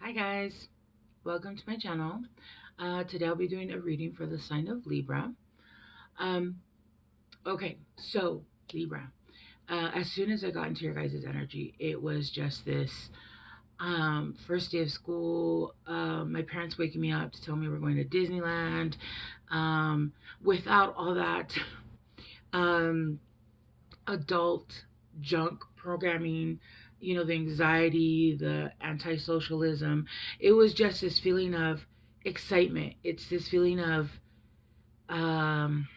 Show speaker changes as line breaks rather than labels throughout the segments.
Hi guys, welcome to my channel. Today I'll be doing a reading for the sign of Libra. Um, okay, so Libra. As soon as I got into your guys' energy, it was just this first day of school. My parents waking me up to tell me we're going to Disneyland. Without all that um, adult junk programming, the anxiety, the anti-socialism. It was just this feeling of excitement. It's this feeling of um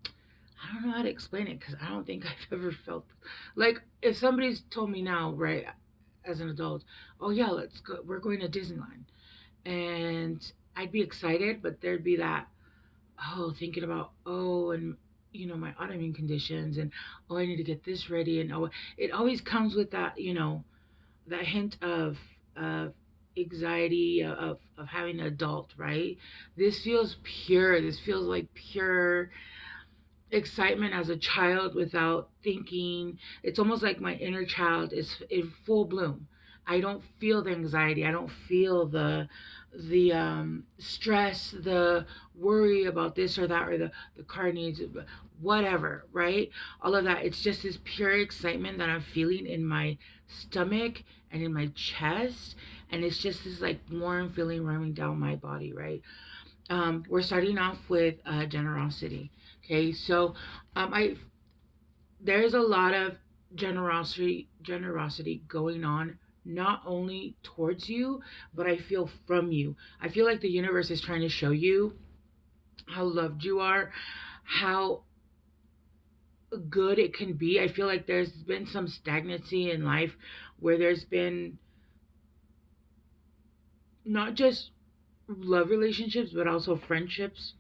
I don't know how to explain it because I don't think I've ever felt like if somebody's told me now, right, as an adult, oh yeah, let's go, we're going to Disneyland, and I'd be excited, but there'd be that, oh, thinking about, oh, and my autoimmune conditions, and oh, I need to get this ready, and oh, it always comes with that, that hint of anxiety of having an adult, right? This feels pure. This feels like pure excitement as a child without thinking. It's almost like my inner child is in full bloom. I don't feel the anxiety. I don't feel the stress, the worry about this or that, or the car needs whatever, right? All of that. It's just this pure excitement that I'm feeling in my stomach and in my chest, and it's just this like warm feeling running down my body, right? We're starting off with generosity. Okay, so I there's a lot of generosity going on, not only towards you, but I feel from you. I feel like the universe is trying to show you how loved you are, how good it can be. I feel like there's been some stagnancy in life where there's been not just love relationships, but also friendships.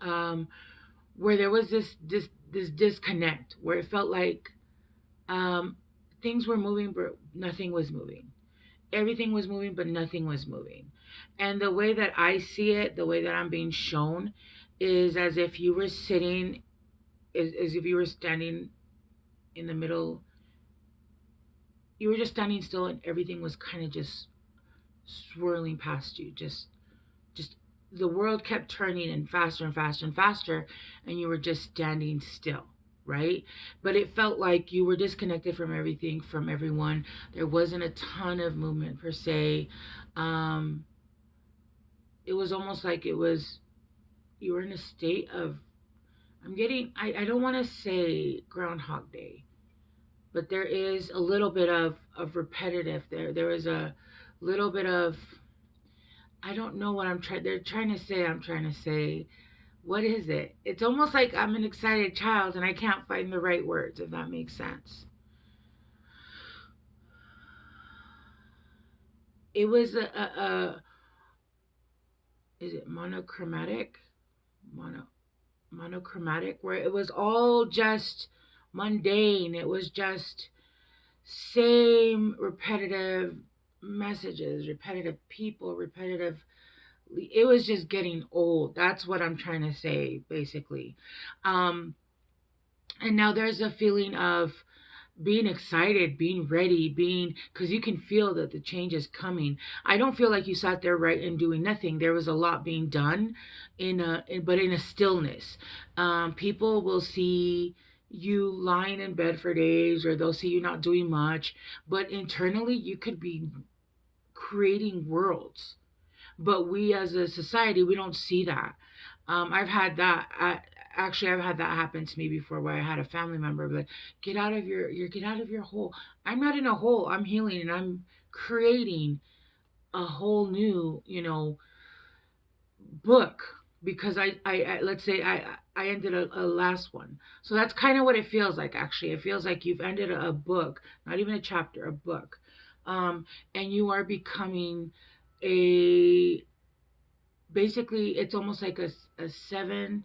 Um, where there was this disconnect where it felt like um, things were moving but nothing was moving. Everything was moving but nothing was moving. And the way that I see it, the way that I'm being shown, is as if you were sitting, as if you were standing in the middle. You were just standing still, and everything was kind of just swirling past you. Just the world kept turning and faster and faster and faster, and you were just standing still, right? But it felt like you were disconnected from everything, from everyone. There wasn't a ton of movement per se. um it was almost like it was, you were in a state of, I don't want to say Groundhog Day, but there is a little bit of repetitive there is a little bit of, I don't know what they're trying to say. I'm trying to say, what is it? It's almost like I'm an excited child and I can't find the right words, if that makes sense. It was a is it monochromatic? Mono Monochromatic, where it was all just mundane. It was just same repetitive messages, repetitive people, repetitive, it was just getting old. That's what I'm trying to say, basically. Um, and now there's a feeling of being excited, being ready, being, because you can feel that the change is coming. I don't feel like you sat there right and doing nothing. There was a lot being done but in a stillness. People will see you lying in bed for days, or they'll see you not doing much, but internally you could be creating worlds. But we as a society, we don't see that. I've had that. Actually, I've had that happen to me before, where I had a family member like, get out of get out of your hole. I'm not in a hole. I'm healing and I'm creating a whole new, book, because I let's say I ended a last one. So that's kind of what it feels like. Actually, it feels like you've ended a book, not even a chapter, a book, and you are becoming a, basically it's almost like a 7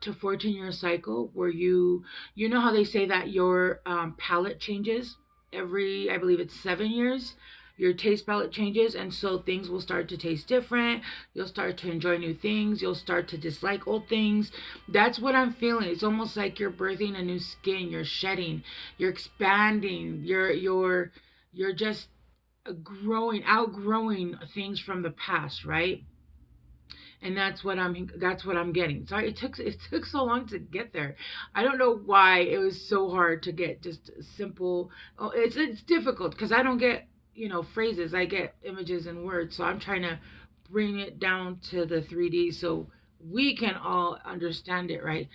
to 14 year cycle, where you know how they say that your palate changes every, I believe it's 7 years. Your taste palette changes, and so things will start to taste different. You'll start to enjoy new things. You'll start to dislike old things. That's what I'm feeling. It's almost like you're birthing a new skin. You're shedding. You're expanding. You're just outgrowing things from the past, right? And that's what I'm getting. Sorry, it took so long to get there. I don't know why it was so hard to get just simple. Oh, it's difficult because I don't get phrases. I get images and words. So I'm trying to bring it down to the 3D so we can all understand it, right?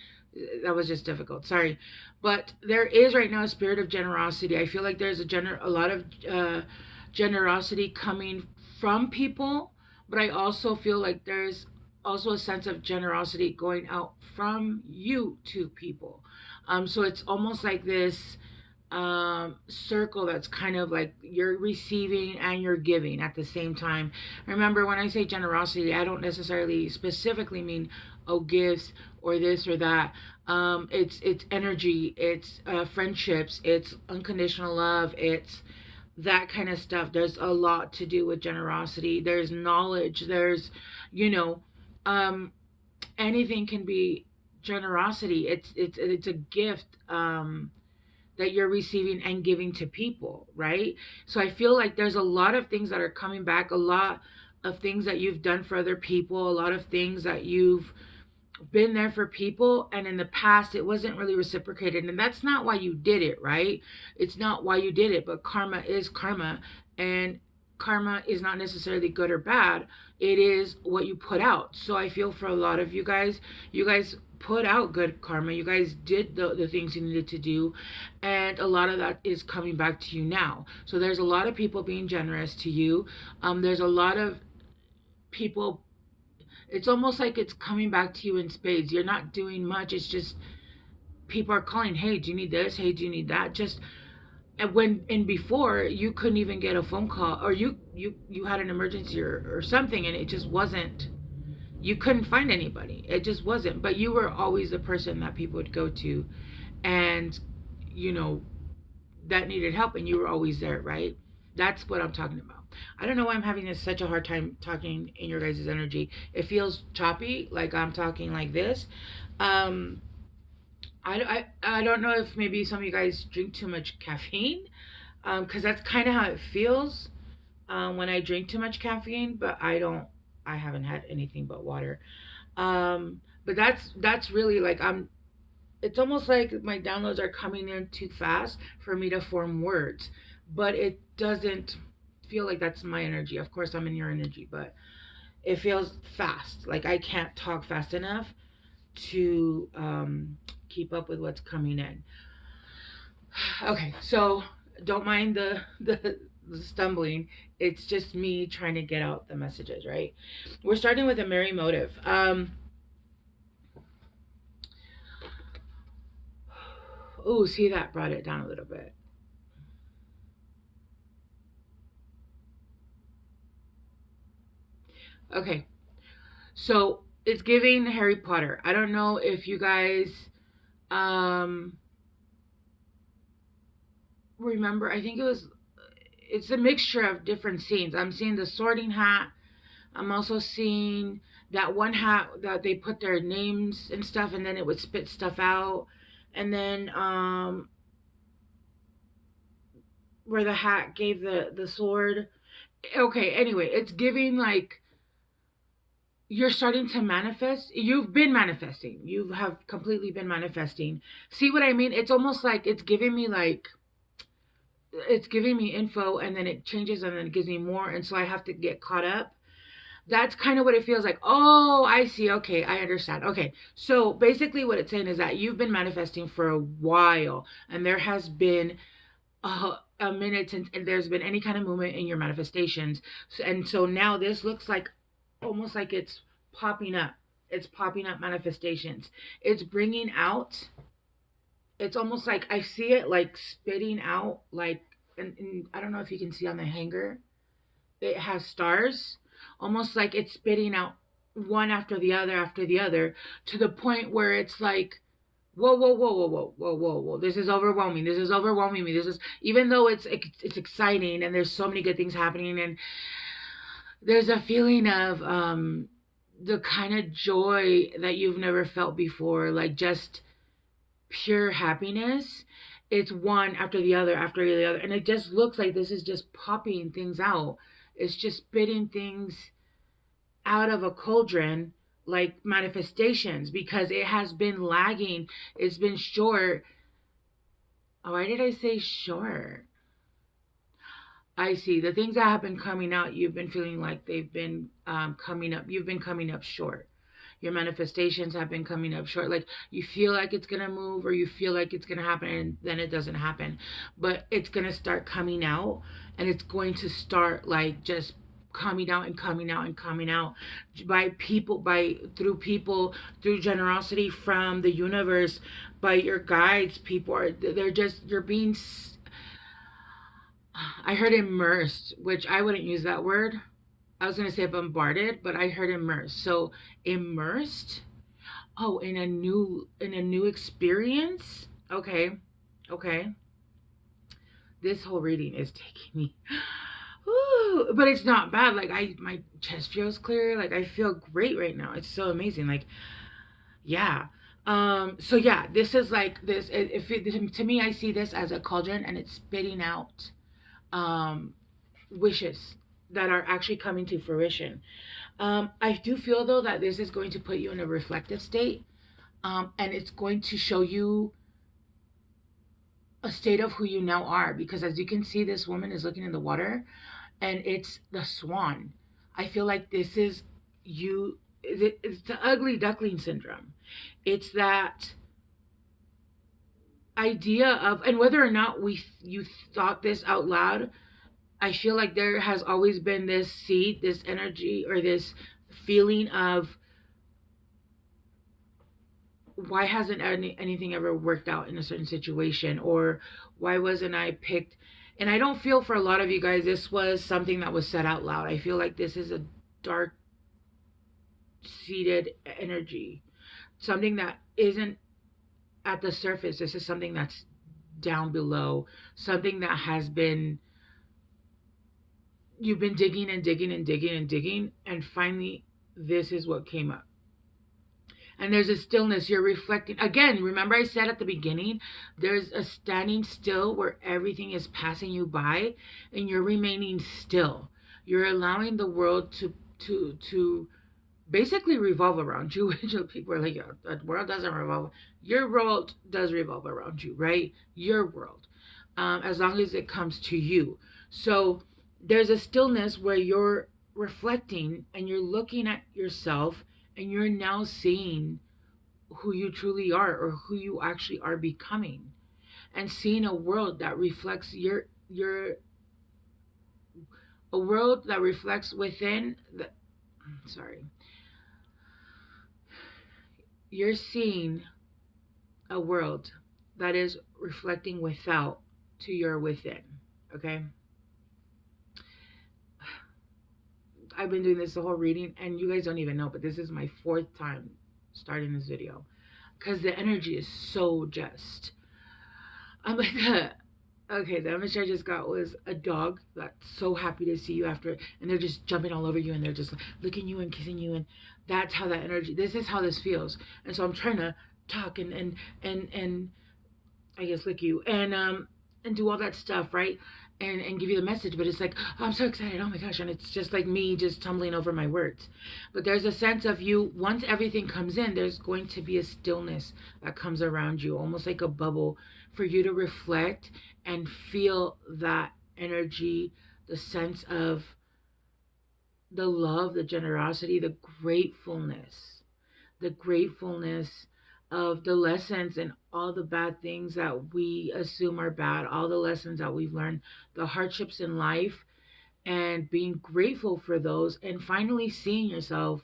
That was just difficult. Sorry, but there is right now a spirit of generosity. I feel like there's a lot of generosity coming from people, but I also feel like there's also a sense of generosity going out from you to people. So it's almost like this circle that's kind of like you're receiving and you're giving at the same time. Remember, when I say generosity, I don't necessarily specifically mean gifts or this or that. It's energy, it's friendships, it's unconditional love, it's that kind of stuff. There's a lot to do with generosity. There's knowledge. There's, you know, um, anything can be generosity. It's a gift that you're receiving and giving to people, right? So I feel like there's a lot of things that are coming back. A lot of things that you've done for other people. A lot of things that you've been there for people, and in the past it wasn't really reciprocated, and that's not why you did it, right? It's not why you did it, but karma is karma, and karma is not necessarily good or bad. It is what you put out. So I feel for a lot of you guys put out good karma. You guys did the things you needed to do, and a lot of that is coming back to you now. So there's a lot of people being generous to you. There's a lot of people. It's almost like it's coming back to you in spades. You're not doing much. It's just people are calling, hey, do you need this? Hey, do you need that? Just and when and before you couldn't even get a phone call, or you had an emergency or something, and it just wasn't. You couldn't find anybody. It just wasn't. But you were always the person that people would go to, and you know that needed help, and you were always there, right? That's what I'm talking about. I don't know why I'm having such a hard time talking in your guys' energy. It feels choppy, like I'm talking like this. Um, I don't know if maybe some of you guys drink too much caffeine, because that's kind of how it feels when I drink too much caffeine. But I don't. I haven't had anything but water. But that's really like I'm. It's almost like my downloads are coming in too fast for me to form words, but it doesn't feel like that's my energy. Of course, I'm in your energy, but it feels fast. Like I can't talk fast enough to keep up with what's coming in. Okay, so don't mind the stumbling. It's just me trying to get out the messages, right? We're starting with a merry motive. Oh, see, that brought it down a little bit. Okay, so it's giving Harry Potter. I don't know if you guys um remember. I think it's a mixture of different scenes. I'm seeing the sorting hat. I'm also seeing that one hat that they put their names and stuff, and then it would spit stuff out. And then where the hat gave the sword. Okay, anyway, it's giving like you're starting to manifest. You've been manifesting. You have completely been manifesting. See what I mean? It's almost like it's giving me info, and then it changes, and then it gives me more, and so I have to get caught up. That's kind of what it feels like. Oh, I see. Okay, I understand. Okay, so basically what it's saying is that you've been manifesting for a while, and there has been a minute since and there's been any kind of movement in your manifestations. And so now this looks like almost like it's popping up. It's popping up manifestations. It's bringing out. It's almost like I see it like spitting out like, and I don't know if you can see on the hanger. It has stars, almost like it's spitting out one after the other, to the point where it's like, whoa, whoa, whoa, whoa, whoa, whoa, whoa, whoa. This is overwhelming. This is overwhelming me. This is, even though it's exciting and there's so many good things happening, and there's a feeling of the kind of joy that you've never felt before, like just pure happiness. it's one after the other after the other, and it just looks like this is just popping things out. It's just spitting things out of a cauldron, like manifestations, because it has been lagging. It's been short. Oh, why did I say short? I see. The things that have been coming out, you've been feeling like they've been coming up. You've been coming up short. Your manifestations have been coming up short. Like you feel like it's going to move or you feel like it's going to happen and then it doesn't happen. But it's going to start coming out, and it's going to start like just coming out and coming out and coming out by people, people, through generosity from the universe, by your guides. People are, they're just, you're being, I heard immersed, which I wouldn't use that word. I was going to say bombarded, but I heard immersed. So immersed. Oh, in a new experience. Okay. Okay. This whole reading is taking me. Ooh, but it's not bad. Like my chest feels clear. Like I feel great right now. It's so amazing. Like, yeah. So yeah, this is like this. If it, to me, I see this as a cauldron, and it's spitting out um wishes that are actually coming to fruition. I do feel though that this is going to put you in a reflective state, and it's going to show you a state of who you now are. Because as you can see, this woman is looking in the water, and it's the swan. I feel like this is you. It's the ugly duckling syndrome. It's that idea of, and whether or not you thought this out loud, I feel like there has always been this seed, this energy, or this feeling of why hasn't anything ever worked out in a certain situation, or why wasn't I picked? And I don't feel for a lot of you guys this was something that was said out loud. I feel like this is a dark seated energy, something that isn't at the surface. This is something that's down below, something that has been, you've been digging and digging and digging and digging, and finally this is what came up. And there's a stillness. You're reflecting again. Remember I said at the beginning, there's a standing still where everything is passing you by, and you're remaining still. You're allowing the world to basically revolve around you. Which people are like, yeah, the world doesn't revolve. Your world does revolve around you, right? Your world, as long as it comes to you. So there's a stillness where you're reflecting and you're looking at yourself, and you're now seeing who you truly are, or who you actually are becoming, and seeing a world that reflects your a world that reflects within the, sorry, you're seeing a world that is reflecting without to your within. Okay, I've been doing this the whole reading, and you guys don't even know, but this is my fourth time starting this video, because the energy is so just. I'm like, okay, the image I just got was a dog that's so happy to see you after, and they're just jumping all over you, and they're just licking you and kissing you, and that's how that energy. This is how this feels, and so I'm trying to talk and I guess lick you and do all that stuff, right? And give you the message, but it's like, oh, I'm so excited, oh my gosh, and it's just like me just tumbling over my words. But there's a sense of you, once everything comes in, there's going to be a stillness that comes around you, almost like a bubble, for you to reflect and feel that energy, the sense of the love, the generosity, the gratefulness of the lessons and all the bad things that we assume are bad, all the lessons that we've learned, the hardships in life, and being grateful for those, and finally seeing yourself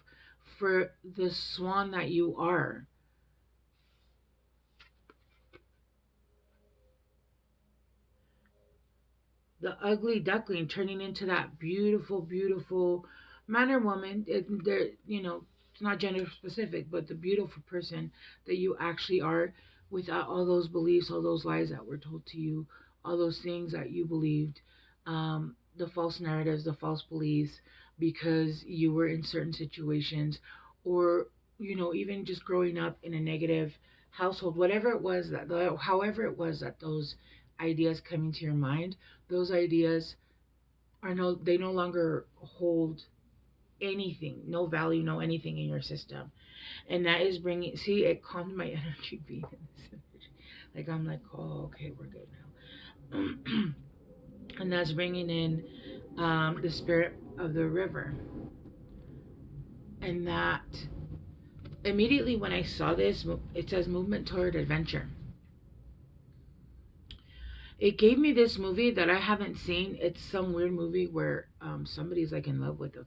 for the swan that you are. The ugly duckling turning into that beautiful, beautiful man or woman. They're, it's not gender specific, but the beautiful person that you actually are, without all those beliefs, all those lies that were told to you, all those things that you believed, the false narratives, the false beliefs, because you were in certain situations, or, even just growing up in a negative household, whatever it was that, however it was that those ideas coming to your mind, those ideas they no longer hold anything, no value, no anything in your system. And that is bringing, see, it calmed my energy being in this energy. Like, I'm like, oh, okay, we're good now. And that's bringing in the spirit of the river. And that immediately when I saw this, it says movement toward adventure. It gave me this movie that I haven't seen. It's some weird movie where somebody's like in love with a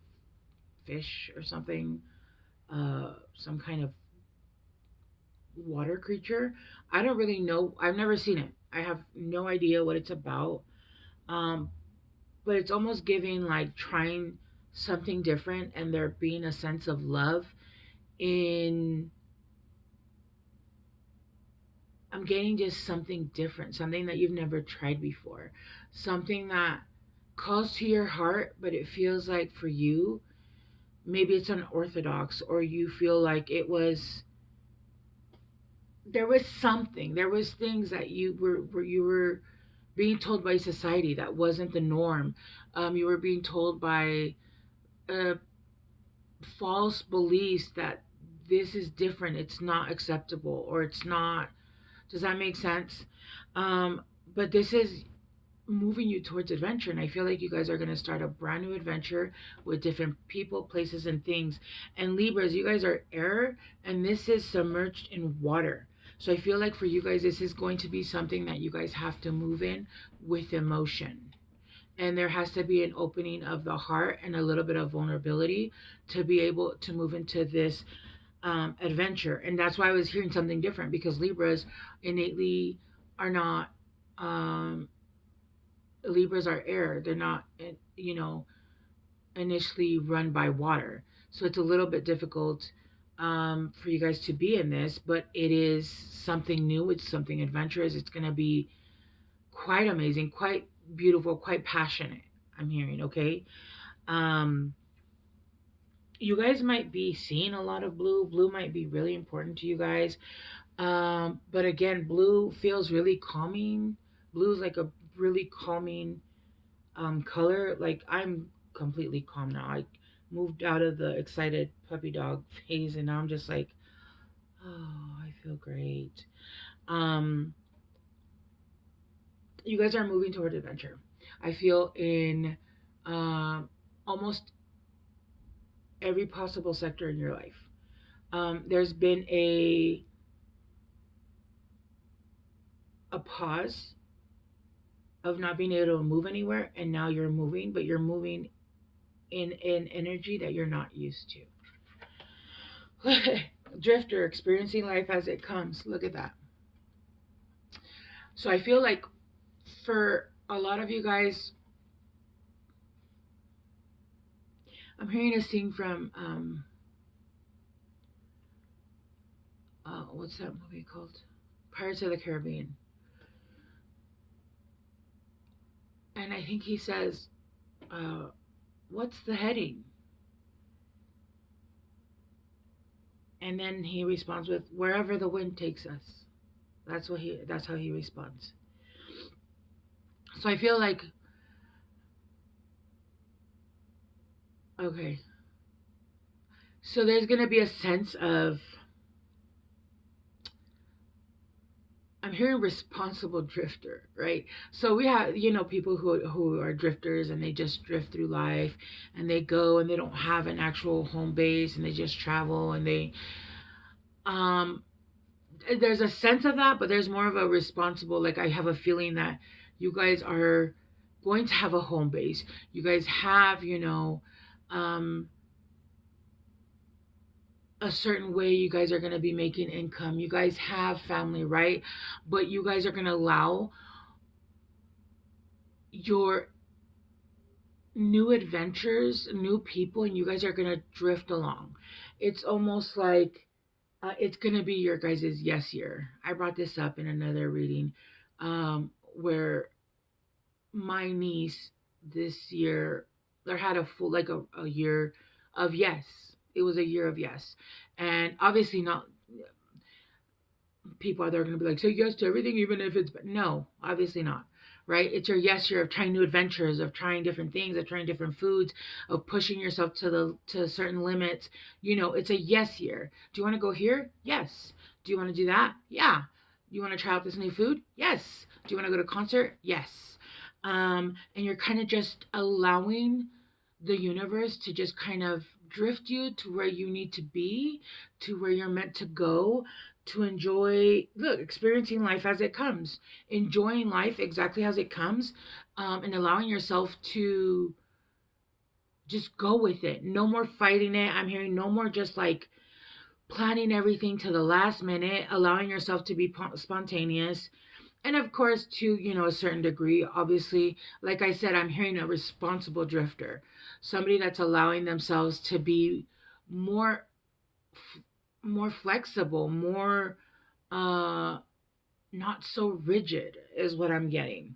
fish or something, some kind of water creature. I don't really know. I've never seen it. I have no idea what it's about. Um, but it's almost giving like trying something different and there being a sense of love in I'm getting just something different, something that you've never tried before, something that calls to your heart, but it feels like for you, maybe it's unorthodox, or you feel like there was something, there was things that you were being told by society that wasn't the norm. You were being told by uh, false beliefs that this is different, it's not acceptable, or it's not. Does that make sense? Um, but this is moving you towards adventure, and I feel like you guys are going to start a brand new adventure with different people, places, and things. And Libras, you guys are air, and this is submerged in water. So I feel like for you guys, this is going to be something that you guys have to move in with emotion, and there has to be an opening of the heart and a little bit of vulnerability to be able to move into this adventure. And that's why I was hearing something different, because Libras innately are not um, Libras are air. They're not, initially run by water. So it's a little bit difficult for you guys to be in this, but it is something new. It's something adventurous. It's going to be quite amazing, quite beautiful, quite passionate. I'm hearing, okay? Um, you guys might be seeing a lot of blue. Blue might be really important to you guys. But again, blue feels really calming. Blue is like a really calming color. Like, I'm completely calm now. I moved out of the excited puppy dog phase, and now I'm just like, oh, I feel great. Um, you guys are moving toward adventure. I feel in almost every possible sector in your life. There's been a pause of not being able to move anywhere, and now you're moving, but you're moving in an energy that you're not used to. Drifter, experiencing life as it comes. Look at that. So I feel like for a lot of you guys, I'm hearing a scene from what's that movie called? Pirates of the Caribbean. And I think he says, uh, "What's the heading?" And then he responds with, "Wherever the wind takes us." That's how he responds. So I feel like, okay. So there's going to be a sense of, I'm hearing responsible drifter, right? So we have, people who are drifters, and they just drift through life, and they go and they don't have an actual home base, and they just travel, and um there's a sense of that, but there's more of a responsible, like, I have a feeling that you guys are going to have a home base. You guys have, um a certain way you guys are going to be making income. You guys have family, right? But you guys are going to allow your new adventures, new people, and you guys are going to drift along. It's almost like it's going to be your guys' yes year. I brought this up in another reading where my niece this year, there had a full, like a year of yes. It was a year of yes. And obviously not, people out there are going to be like, say yes to everything, even if it's no, obviously not. Right? It's your yes year of trying new adventures, of trying different things, of trying different foods, of pushing yourself to certain limits. You know, it's a yes year. Do you want to go here? Yes. Do you want to do that? Yeah. Do you want to try out this new food? Yes. Do you want to go to a concert? Yes. And you're kind of just allowing the universe to just kind of drift you to where you need to be, to where you're meant to go, to enjoy, look, experiencing life as it comes, enjoying life exactly as it comes, and allowing yourself to just go with it. No more fighting it. I'm hearing no more just like planning everything to the last minute, allowing yourself to be spontaneous. And of course, to, you know, a certain degree, obviously, like I said, I'm hearing a responsible drifter, somebody that's allowing themselves to be more more flexible, more uh not so rigid is what I'm getting.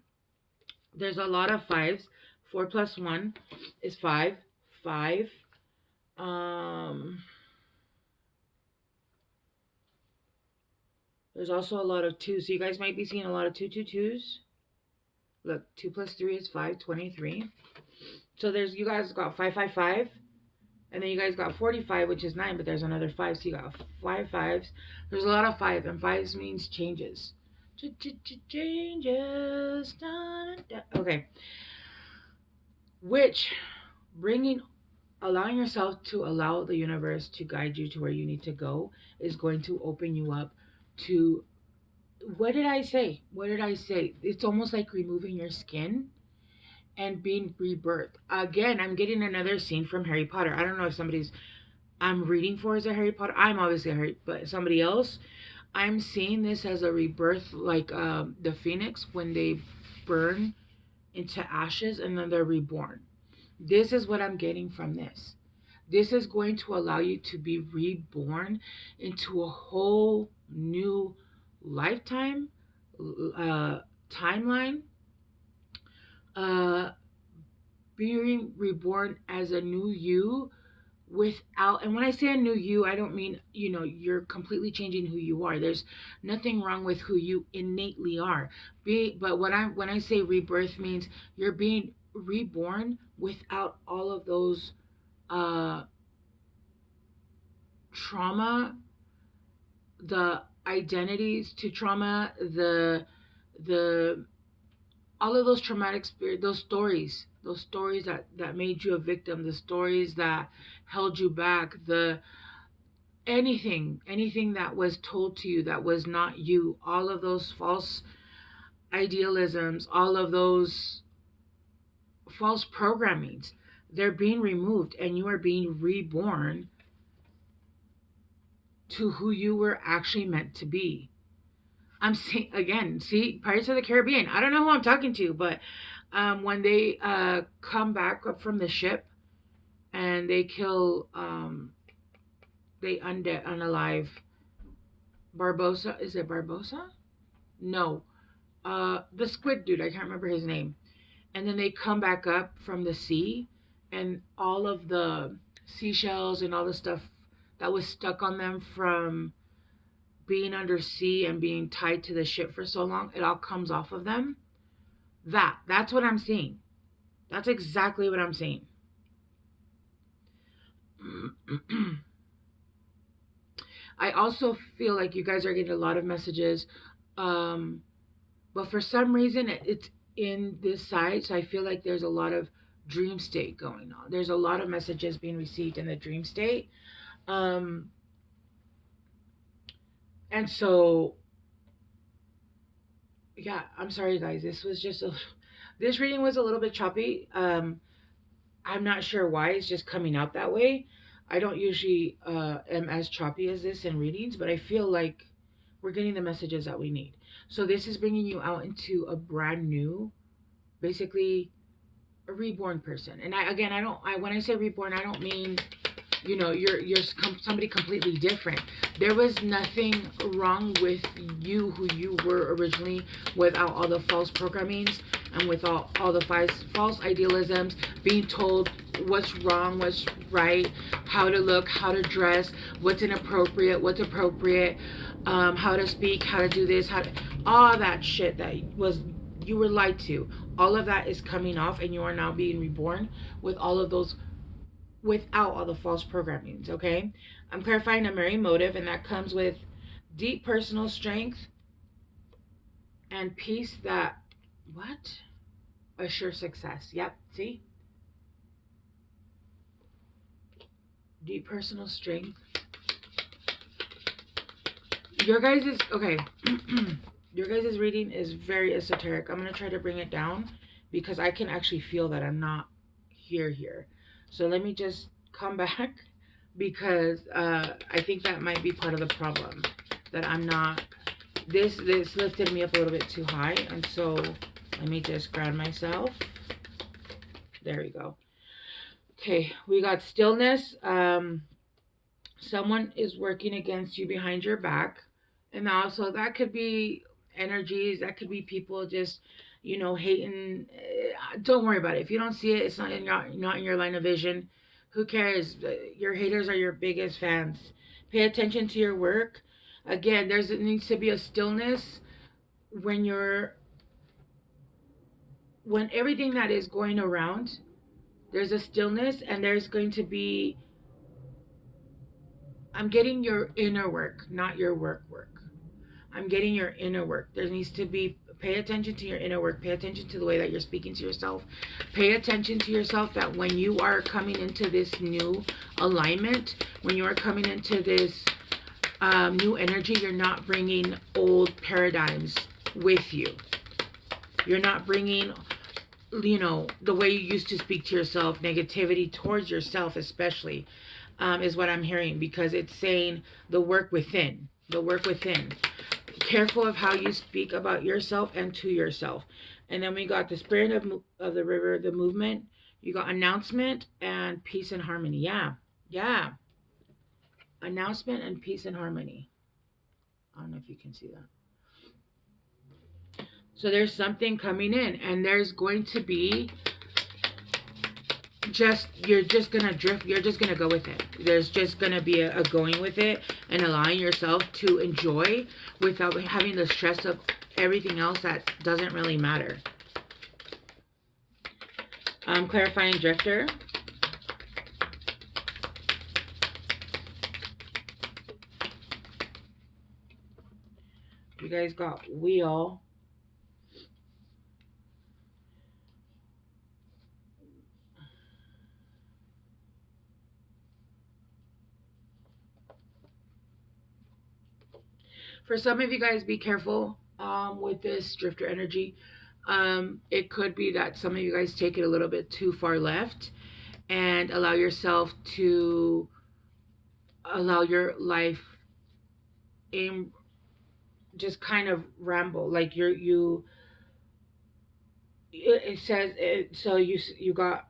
There's a lot of fives. 4 plus 1 is five. Five. Um, there's also a lot of twos. So you guys might be seeing a lot of twos. Look, 2 plus 3 is 5, 23. So there's, you guys got 555. And then you guys got 45, which is 9, but there's another 5. So you got 5 fives. There's a lot of 5, and 5s means changes. Changes. Okay. Which, bringing, allowing yourself to allow the universe to guide you to where you need to go is going to open you up to, what did I say? What did I say? It's almost like removing your skin and being rebirthed. Again, I'm getting another scene from Harry Potter. I don't know if somebody's I'm reading for is a Harry Potter. I'm obviously a Harry, but somebody else. I'm seeing this as a rebirth, like the phoenix when they burn into ashes and then they're reborn. This is what I'm getting from this. This is going to allow you to be reborn into a whole new lifetime, timeline, uh, being reborn as a new you without, and when I say a new you, I don't mean, you know, you're completely changing who you are. There's nothing wrong with who you innately are. But when I say rebirth means you're being reborn without all of those uh trauma, the identities to trauma, the all of those traumatic spirit, those stories that made you a victim, the stories that held you back, the anything that was told to you that was not you, all of those false idealisms, all of those false programmings, they're being removed and you are being reborn to who you were actually meant to be. I'm seeing again, see, Pirates of the Caribbean. I don't know who I'm talking to, but when they come back up from the ship and they kill, they unalive Barbosa. Is it Barbosa? No, the squid dude. I can't remember his name. And then they come back up from the sea, and all of the seashells and all the stuff that was stuck on them from being under sea and being tied to the ship for so long, it all comes off of them. That's what I'm seeing. That's exactly what I'm seeing. I also feel like you guys are getting a lot of messages, but for some reason it's in this side, so I feel like there's a lot of dream state going on. There's a lot of messages being received in the dream state, um, and so yeah, I'm sorry guys. This reading was a little bit choppy. I'm not sure why it's just coming out that way. I don't usually am as choppy as this in readings, but I feel like we're getting the messages that we need. So this is bringing you out into a brand new, basically a reborn person. And I don't, when I say reborn, I don't mean, you know, you're somebody completely different. There was nothing wrong with you who you were originally, without all the false programmings and with all the false idealisms, being told what's wrong, what's right, how to look, how to dress, what's inappropriate, what's appropriate, how to speak, how to do this, all that shit that was you were lied to. All of that is coming off, and you are now being reborn with all of those, without all the false programmings. Okay, I'm clarifying a merry motive, and that comes with deep personal strength and peace that what assure success. Yep, see, deep personal strength. Your guys is okay. Your guys' reading is very esoteric. I'm gonna try to bring it down because I can actually feel that I'm not here. So let me just come back because I think that might be part of the problem, that I'm not. This lifted me up a little bit too high, and so let me just ground myself. There we go. Okay, we got stillness. Someone is working against you behind your back, and also that could be energies, that could be people just, hating. Don't worry about it. If you don't see it, it's not in your line of vision. Who cares? Your haters are your biggest fans. Pay attention to your work. Again, it needs to be a stillness when when everything that is going around, there's a stillness, and there's going to be, I'm getting your inner work, not your work. I'm getting your inner work. There needs to be, pay attention to your inner work. Pay attention to the way that you're speaking to yourself. Pay attention to yourself, that when you are coming into this new alignment, when you are coming into this new energy, you're not bringing old paradigms with you. You're not bringing, the way you used to speak to yourself, negativity towards yourself especially, is what I'm hearing, because it's saying the work within. The work within. Careful of how you speak about yourself and to yourself. And then we got the spirit of the river, the movement. You got announcement and peace and harmony. Yeah. Announcement and peace and harmony. I don't know if you can see that. So there's something coming in, and there's going to be you're just gonna drift, you're just gonna go with it. There's just gonna be a going with it and allowing yourself to enjoy without having the stress of everything else that doesn't really matter. Clarifying drifter. You guys got wheel. For some of you guys, be careful with this drifter energy. It could be that some of you guys take it a little bit too far left and allow yourself to allow your life in just kind of ramble, like it says it, so you got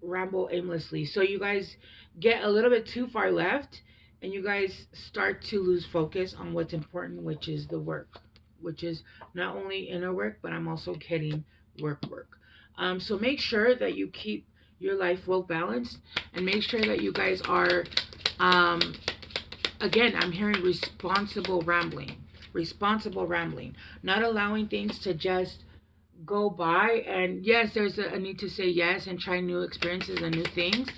ramble aimlessly. So you guys get a little bit too far left, and you guys start to lose focus on what's important, which is the work, which is not only inner work, but I'm also getting work. So make sure that you keep your life well balanced, and make sure that you guys are, again, I'm hearing responsible rambling, not allowing things to just go by. And yes, there's a need to say yes and try new experiences and new things,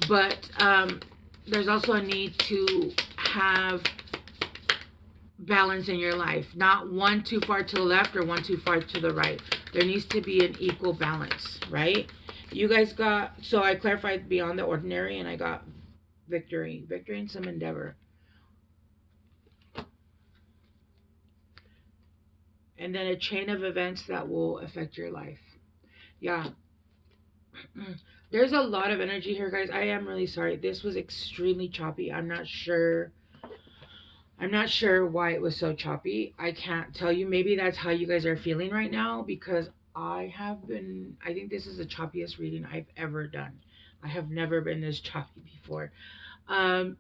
but there's also a need to have balance in your life, not one too far to the left or one too far to the right. There needs to be an equal balance, right? You guys got, so I clarified beyond the ordinary, and I got victory in some endeavor, and then a chain of events that will affect your life. Yeah. There's a lot of energy here, guys. I am really sorry. This was extremely choppy. I'm not sure why it was so choppy. I can't tell you. Maybe that's how you guys are feeling right now, because I think this is the choppiest reading I've ever done. I have never been this choppy before. And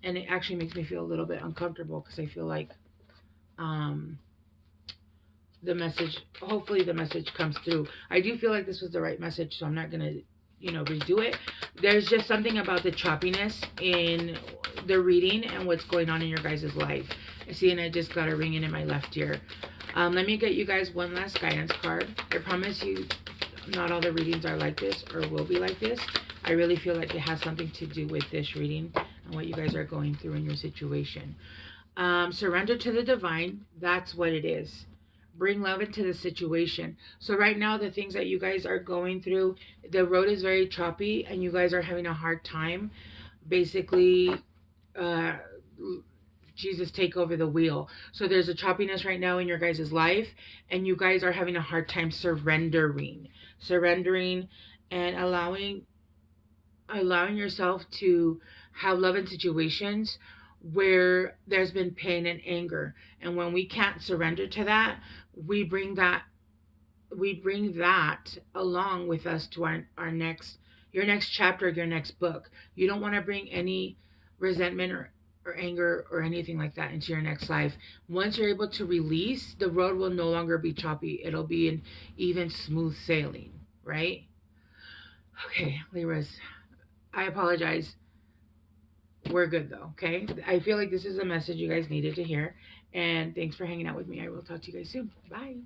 it actually makes me feel a little bit uncomfortable, because I feel like the message, hopefully the message comes through. I do feel like this was the right message, so I'm not going to, redo it. There's just something about the choppiness in the reading and what's going on in your guys' life. I see, and I just got a ringing in my left ear. Let me get you guys one last guidance card. I promise you, not all the readings are like this or will be like this. I really feel like it has something to do with this reading and what you guys are going through in your situation. Surrender to the divine. That's what it is. Bring love into the situation. So right now, the things that you guys are going through, the road is very choppy and you guys are having a hard time. Basically, uh, Jesus, take over the wheel. So there's a choppiness right now in your guys' life, and you guys are having a hard time surrendering, and allowing yourself to have love in situations where there's been pain and anger. And when we can't surrender to that, we bring that along with us to our next your next chapter, your next book. You don't want to bring any resentment or anger or anything like that into your next life. Once you're able to release, the road will no longer be choppy. It'll be an even smooth sailing, right? Okay, Libras, I apologize. We're good though, okay? I feel like this is a message you guys needed to hear. And thanks for hanging out with me. I will talk to you guys soon. Bye.